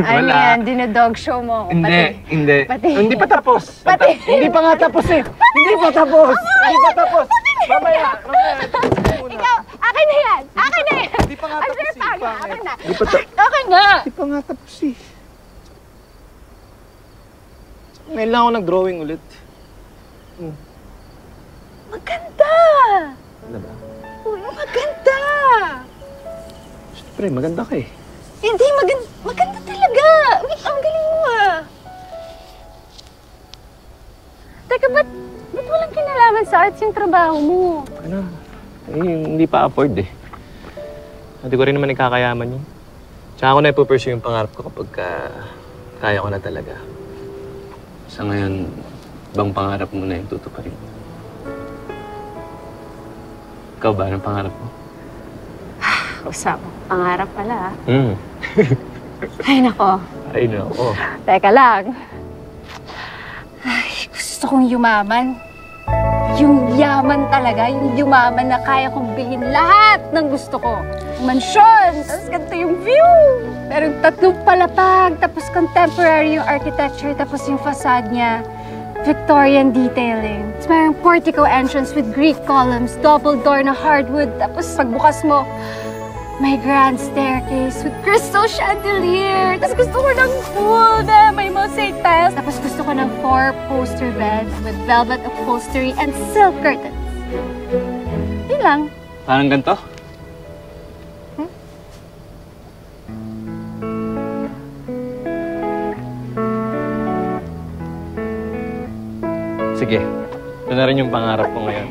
Ano yan? Dinodog show mo ako. Hindi. Pati. Hindi pa tapos. Pati. Hindi pa nga tapos eh. Hindi pa tapos. Hindi pa tapos. Mamaya. Ikaw, akin na yan. Akin na yan. Hindi pa nga tapos eh. Akin na. Hindi pa tapos. Akin na. Hindi pa nga tapos eh. Ngayon lang ako nag-drawing ulit. Maganda. Ano ba? Uy, maganda. Siyempre, maganda ka eh. Hindi, maganda talaga. Uy, ang galing mo ah. Teka, ba't walang kinalaman sa arts yung trabaho mo? Ano? Eh, hindi pa afford eh. Hindi ko rin naman ikakayaman yun. Tsaka ako na ipupursue yung pangarap ko kapag kaya ko na talaga. Sa ngayon, bang pangarap mo na yung tutuparin? Ikaw ba? Anong pangarap mo? Usap, pangarap pala ah. Ay, nako. Teka lang. Ay, gusto kong yumaman. Yung yaman talaga, yung yumaman na kaya kong bilhin lahat ng gusto ko. Mansyon, tapos ganito yung view. Merong 3 palapag, tapos contemporary yung architecture, tapos yung facade niya, Victorian detailing. Tapos merong portico entrance with Greek columns, double door na hardwood, tapos pagbukas mo, may grand staircase with crystal chandelier. Tapos gusto ko ng pool na may mosaic tiles. Tapos gusto ko ng 4 poster beds with velvet upholstery and silk curtains. Yun lang. Parang ganito? Sige. Ito na rin yung pangarap ko ngayon.